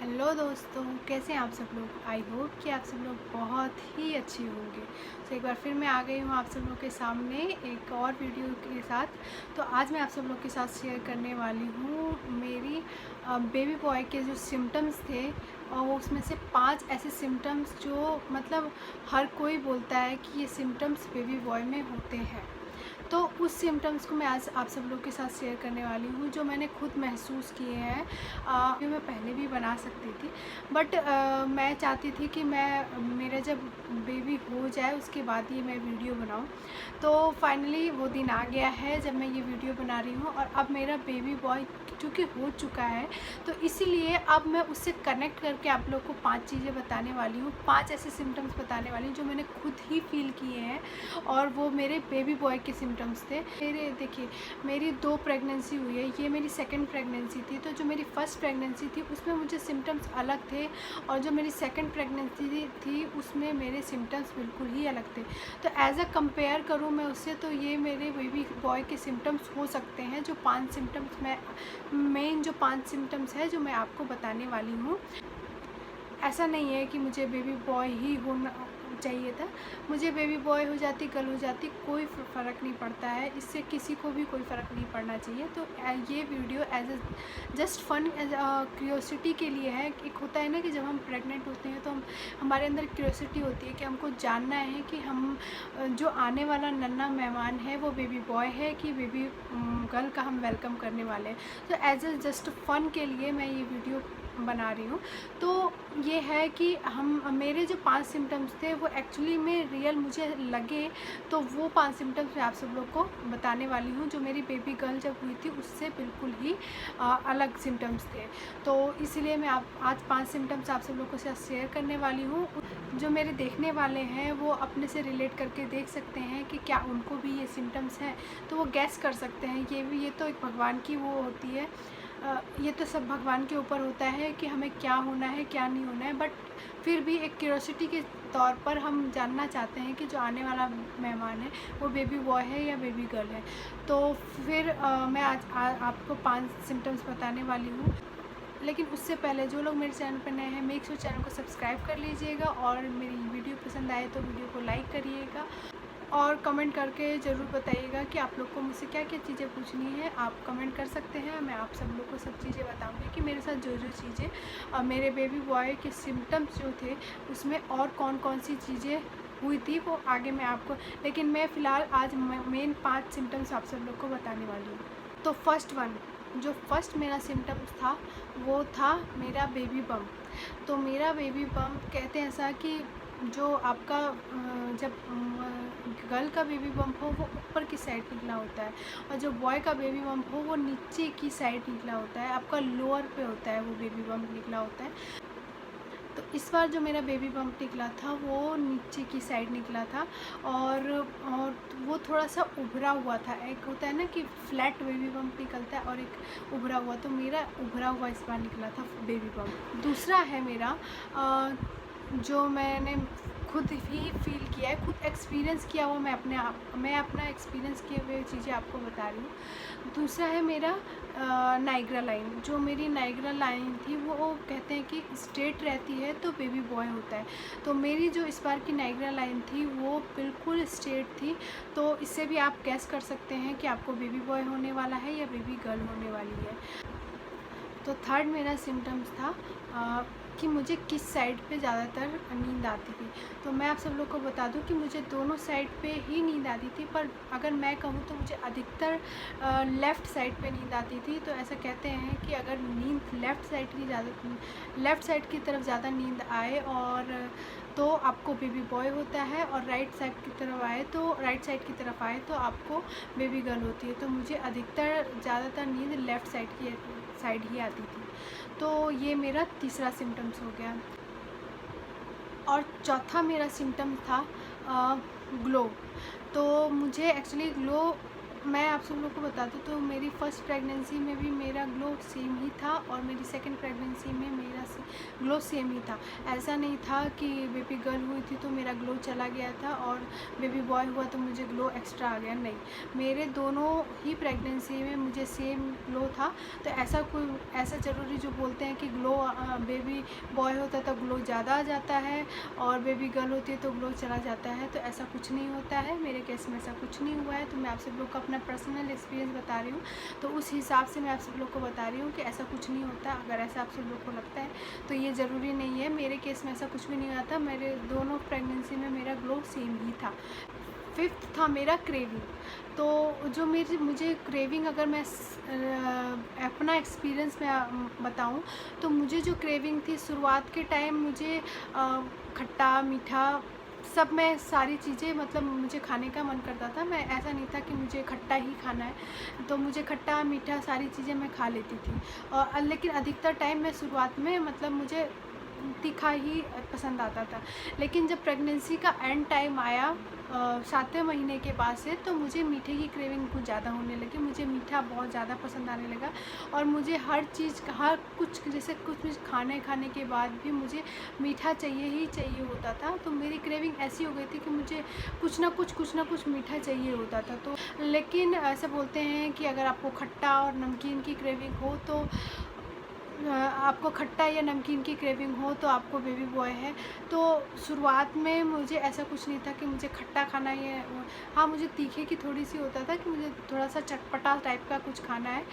Hello दोस्तों, कैसे हैं आप सब लोग। आई होप कि आप सब लोग बहुत ही अच्छे होंगे। तो एक बार फिर मैं आ गई हूँ आप सब लोग के सामने एक और वीडियो के साथ। तो आज मैं आप सब लोग के साथ शेयर करने वाली हूँ मेरी बेबी बॉय के जो सिम्टम्स थे, और वो उसमें से 5 ऐसे सिम्टम्स जो मतलब हर कोई बोलता है कि ये सिम्टम्स बेबी बॉय में होते हैं। तो उस सिम्टम्स को मैं आज आप सब लोग के साथ शेयर करने वाली हूँ, जो मैंने खुद महसूस किए हैं। जो मैं पहले भी बना सकती थी, बट मैं चाहती थी कि मेरा जब बेबी हो जाए उसके बाद ये मैं वीडियो बनाऊँ। तो फाइनली वो दिन आ गया है जब मैं ये वीडियो बना रही हूँ, और अब मेरा बेबी बॉय चूँकि हो चुका है, तो इसीलिए अब मैं उससे कनेक्ट करके आप लोग को 5 चीज़ें बताने वाली हूँ, 5 ऐसे सिम्टम्स बताने वाली हूँ जो मैंने खुद ही फील किए हैं, और वो मेरे बेबी बॉय के सिम्टम्स थे। मेरे देखिए, मेरी 2 प्रेगनेंसी हुई है, ये मेरी सेकंड प्रेगनेंसी थी। तो जो मेरी फर्स्ट प्रेगनेंसी थी उसमें मुझे सिम्टम्स अलग थे, और जो मेरी सेकंड प्रेगनेंसी थी उसमें मेरे सिम्टम्स बिल्कुल ही अलग थे। तो एज़ अ कंपेयर करूँ मैं उससे, तो ये मेरे बेबी बॉय के सिम्टम्स हो सकते हैं। जो 5 सिम्टम्स मेन जो 5 सिम्टम्स है जो मैं आपको बताने वाली हूँ। ऐसा नहीं है कि मुझे बेबी बॉय ही होना चाहिए था। मुझे बेबी बॉय हो जाती, गर्ल हो जाती, कोई फ़र्क नहीं पड़ता है। इससे किसी को भी कोई फ़र्क नहीं पड़ना चाहिए। तो ये video as a just fun, as curiosity के लिए है। एक होता है ना कि जब हम प्रेग्नेंट होते हैं तो हमारे अंदर क्यूरियोसिटी होती है कि हमको जानना है कि हम जो आने वाला नन्हा मेहमान है वो बेबी बॉय है कि बेबी गर्ल का हम वेलकम करने वाले हैं। तो एज अ जस्ट फन के लिए मैं ये वीडियो बना रही हूँ। तो ये है कि मेरे जो 5 सिम्टम्स थे वो एक्चुअली में रियल मुझे लगे। तो वो 5 सिम्टम्स मैं आप सब लोग को बताने वाली हूँ, जो मेरी बेबी गर्ल जब हुई थी उससे बिल्कुल ही अलग सिम्टम्स थे। तो इसीलिए मैं आज 5 सिम्टम्स आप सब लोग के साथ शेयर करने वाली हूँ। जो मेरे देखने वाले हैं वो अपने से रिलेट करके देख सकते हैं कि क्या उनको भी ये सिम्टम्स हैं, तो वो गैस कर सकते हैं। ये तो एक भगवान की वो होती है। ये तो सब भगवान के ऊपर होता है कि हमें क्या होना है क्या नहीं होना है, बट फिर भी एक क्यूरोसिटी के तौर पर हम जानना चाहते हैं कि जो आने वाला मेहमान है वो बेबी बॉय है या बेबी गर्ल है। तो फिर मैं आज आपको 5 सिम्टम्स बताने वाली हूँ। लेकिन उससे पहले जो लोग मेरे चैनल पर नए हैं, मेक श्योर चैनल को सब्सक्राइब कर लीजिएगा, और मेरी वीडियो पसंद आए तो वीडियो को लाइक करिएगा, और कमेंट करके ज़रूर बताइएगा कि आप लोग को मुझसे क्या क्या चीज़ें पूछनी है। आप कमेंट कर सकते हैं, मैं आप सब लोग को सब चीज़ें बताऊंगी कि मेरे साथ जो जो चीज़ें मेरे बेबी बॉय के सिम्टम्स जो थे उसमें और कौन कौन सी चीज़ें हुई थी वो आगे मैं आपको, लेकिन मैं फ़िलहाल आज मेन 5 सिम्टम्स आप सब लोग को बताने वाली हूँ। तो जो फर्स्ट मेरा सिम्टम्स था वो था मेरा बेबी बम्प। तो मेरा बेबी बम्प कहते हैं ऐसा कि जो आपका जब गर्ल का बेबी बम्प हो वो ऊपर की साइड निकला होता है, और जो बॉय का बेबी बम्प हो वो नीचे की साइड निकला होता है। आपका लोअर पे होता है वो बेबी बम्प निकला होता है। तो इस बार जो मेरा बेबी बम्प निकला था वो नीचे की साइड निकला था, और वो थोड़ा सा उभरा हुआ था। एक होता है ना कि फ्लैट बेबी बम्प निकलता है और एक उभरा हुआ, तो मेरा उभरा हुआ इस बार निकला था बेबी बम्प। दूसरा है मेरा जो मैंने खुद ही फील किया है, खुद एक्सपीरियंस किया हुआ, मैं अपना एक्सपीरियंस किए हुए चीज़ें आपको बता रही हूँ। दूसरा है मेरा नाइग्रा लाइन। जो मेरी नाइग्रा लाइन थी वो कहते हैं कि स्ट्रेट रहती है तो बेबी बॉय होता है। तो मेरी जो इस बार की नाइग्रा लाइन थी वो बिल्कुल स्ट्रेट थी। तो इससे भी आप गैस कर सकते हैं कि आपको बेबी बॉय होने वाला है या बेबी गर्ल होने वाली है। तो थर्ड मेरा सिम्टम्स था कि मुझे किस साइड पे ज़्यादातर नींद आती थी। तो मैं आप सब लोग को बता दूं कि मुझे दोनों साइड पे ही नींद आती थी, पर अगर मैं कहूँ तो मुझे अधिकतर लेफ़्ट साइड पे नींद आती थी। तो ऐसा कहते हैं कि अगर नींद लेफ़्ट साइड की तरफ ज़्यादा नींद आए और तो आपको बेबी बॉय होता है, और राइट साइड की तरफ आए तो आपको बेबी गर्ल होती है। तो मुझे अधिकतर ज़्यादातर नींद लेफ़्ट साइड ही आती थी। तो ये मेरा तीसरा सिम्टम्स हो गया। और चौथा मेरा सिम्टम था ग्लो। तो मुझे एक्चुअली ग्लो मैं आप सब लोग को बता दूँ तो मेरी फ़र्स्ट प्रेगनेंसी में भी मेरा ग्लो सेम ही था और मेरी सेकंड प्रेगनेंसी में मेरा ग्लो सेम ही था। ऐसा नहीं था कि बेबी गर्ल हुई थी तो मेरा ग्लो चला गया था और बेबी बॉय हुआ तो मुझे ग्लो एक्स्ट्रा आ गया, नहीं। मेरे दोनों ही प्रेगनेंसी में मुझे सेम ग्लो था। तो ऐसा ज़रूरी जो बोलते हैं कि ग्लो बेबी बॉय होता है तो ग्लो ज़्यादा आ जाता है और बेबी गर्ल होती है तो ग्लो चला जाता है, तो ऐसा कुछ नहीं होता है। मेरे केस में ऐसा कुछ नहीं हुआ है। तो मैं आप सब लोग को अपना पर्सनल एक्सपीरियंस बता रही हूँ, तो उस हिसाब से मैं आप सब लोग को बता रही हूँ कि ऐसा कुछ नहीं होता। अगर ऐसा आप सब लोग को लगता है तो ये ज़रूरी नहीं है। मेरे केस में ऐसा कुछ भी नहीं हुआ था। मेरे दोनों प्रेगनेंसी में मेरा ग्लो सेम ही था। फिफ्थ था मेरा क्रेविंग। तो जो मुझे क्रेविंग, अगर मैं अपना एक्सपीरियंस में बताऊं तो मुझे जो क्रेविंग थी शुरुआत के टाइम, मुझे खट्टा मीठा सब में सारी चीज़ें, मतलब मुझे खाने का मन करता था। मैं ऐसा नहीं था कि मुझे खट्टा ही खाना है, तो मुझे खट्टा मीठा सारी चीज़ें मैं खा लेती थी। और लेकिन अधिकतर टाइम मैं शुरुआत में मतलब मुझे तीखा ही पसंद आता था। लेकिन जब प्रेगनेंसी का एंड टाइम आया 7वें महीने के बाद से, तो मुझे मीठे की क्रेविंग कुछ ज़्यादा होने लगी। मुझे मीठा बहुत ज़्यादा पसंद आने लगा और मुझे हर चीज़, हर कुछ, जैसे कुछ भी खाने के बाद भी मुझे मीठा चाहिए ही चाहिए होता था। तो मेरी क्रेविंग ऐसी हो गई थी कि मुझे कुछ ना कुछ मीठा चाहिए होता था। तो लेकिन ऐसा बोलते हैं कि अगर आपको खट्टा और नमकीन की क्रेविंग हो तो आपको खट्टा या नमकीन की क्रेविंग हो तो आपको बेबी बॉय है। तो शुरुआत में मुझे ऐसा कुछ नहीं था कि मुझे खट्टा खाना है। हाँ, मुझे तीखे की थोड़ी सी होता था कि मुझे थोड़ा सा चटपटा टाइप का कुछ खाना है,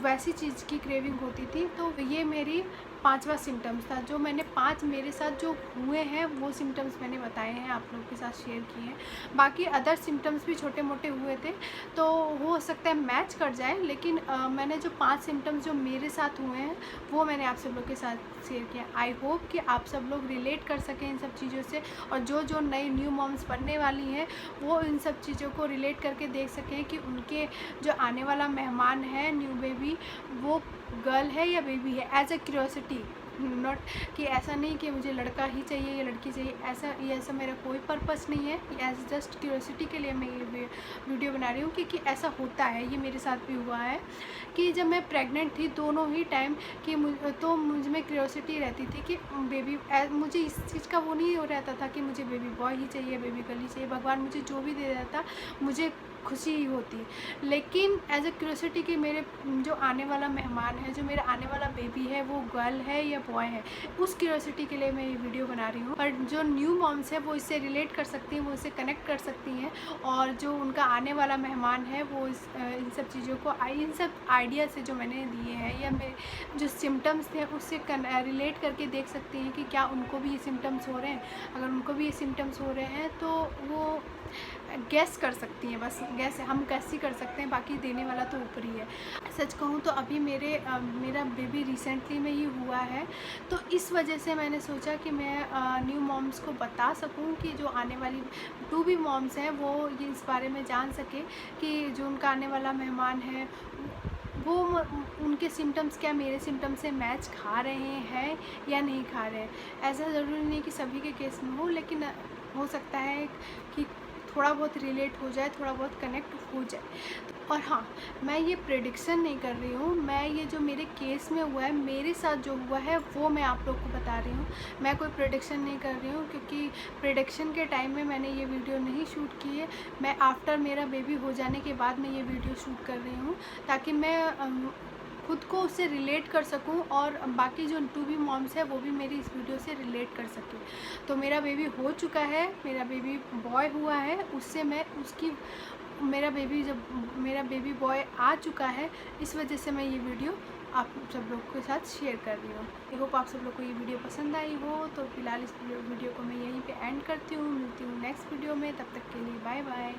वैसी चीज़ की क्रेविंग होती थी। तो ये मेरी 5वां सिम्टम्स था। जो मैंने 5 मेरे साथ जो हुए हैं वो सिम्टम्स मैंने बताए हैं, आप लोगों के साथ शेयर किए हैं। बाकी अदर सिम्टम्स भी छोटे मोटे हुए थे, तो हो सकता है मैच कर जाए। लेकिन मैंने जो 5 सिम्टम्स जो मेरे साथ हुए हैं वो मैंने आप सब लोग के साथ शेयर किया। आई होप कि आप सब लोग रिलेट कर सकें इन सब चीज़ों से, और जो नई न्यू मॉम्स बनने वाली हैं वो इन सब चीज़ों को रिलेट करके देख सकें कि उनके जो आने वाला मेहमान है, न्यू बेबी, वो गर्ल है या बेबी है। एज अ क्यूरियोसिटी, नॉट कि ऐसा नहीं कि मुझे लड़का ही चाहिए या लड़की चाहिए, ऐसा मेरा कोई पर्पस नहीं है। एज जस्ट क्यूरियोसिटी के लिए मैं ये वीडियो बना रही हूँ, क्योंकि ऐसा होता है, ये मेरे साथ भी हुआ है कि जब मैं प्रेग्नेंट थी दोनों ही टाइम कि मुझ में क्यूरियोसिटी रहती थी कि बेबी, मुझे इस चीज़ का वो नहीं हो रहता था कि मुझे बेबी बॉय ही चाहिए, बेबी गर्ल ही चाहिए। भगवान मुझे जो भी दे रहा था मुझे खुशी ही होती। लेकिन एज अ क्यूरियोसिटी कि मेरे जो आने वाला मेहमान है, जो मेरा आने वाला बेबी है, वो गर्ल है या बॉय है, उस क्यूरियोसिटी के लिए मैं ये वीडियो बना रही हूँ। और जो न्यू मॉम्स है वो इससे रिलेट कर सकती हैं, वो इससे कनेक्ट कर सकती हैं, और जो उनका आने वाला मेहमान है वो इन सब चीज़ों को, इन सब आइडिया से जो मैंने दिए हैं या मेरे जो सिम्टम्स थे उससे रिलेट करके देख सकती हैं कि क्या उनको भी ये सिम्टम्स हो रहे हैं। अगर उनको भी ये सिम्टम्स हो रहे हैं तो वो गैस कर सकती हैं। बस गैस हम कैसे कर सकते हैं, बाकी देने वाला तो ऊपर ही है। सच कहूँ तो अभी मेरा बेबी रिसेंटली में ही हुआ है, तो इस वजह से मैंने सोचा कि मैं न्यू मॉम्स को बता सकूँ कि जो आने वाली टू बी मॉम्स हैं वो ये इस बारे में जान सके कि जो उनका आने वाला मेहमान है वो उनके सिम्टम्स क्या मेरे सिम्टम्स से मैच खा रहे हैं या नहीं खा रहे हैं। ऐसा ज़रूरी नहीं कि सभी के केस में हो, लेकिन हो सकता है कि थोड़ा बहुत रिलेट हो जाए, थोड़ा बहुत कनेक्ट हो जाए। और हाँ, मैं ये प्रेडिक्शन नहीं कर रही हूँ, मैं ये जो मेरे केस में हुआ है, मेरे साथ जो हुआ है वो मैं आप लोग को बता रही हूँ। मैं कोई प्रेडिक्शन नहीं कर रही हूँ, क्योंकि प्रेडिक्शन के टाइम में मैंने ये वीडियो नहीं शूट की है। मैं आफ्टर मेरा बेबी हो जाने के बाद मैं ये वीडियो शूट कर रही हूँ, ताकि मैं खुद को उससे रिलेट कर सकूं और बाकी जो टू बी मॉम्स है वो भी मेरी इस वीडियो से रिलेट कर सकें। तो मेरा बेबी हो चुका है, मेरा बेबी बॉय हुआ है, उससे मैं उसकी मेरा बेबी बॉय आ चुका है, इस वजह से मैं ये वीडियो आप सब लोग के साथ शेयर कर रही हूँ। आई होप आप सब लोग को ये वीडियो पसंद आई हो। तो फिलहाल इस वीडियो को मैं यहीं पे एंड करती हूँ। मिलती हूँ नेक्स्ट वीडियो में, तब तक के लिए बाय बाय।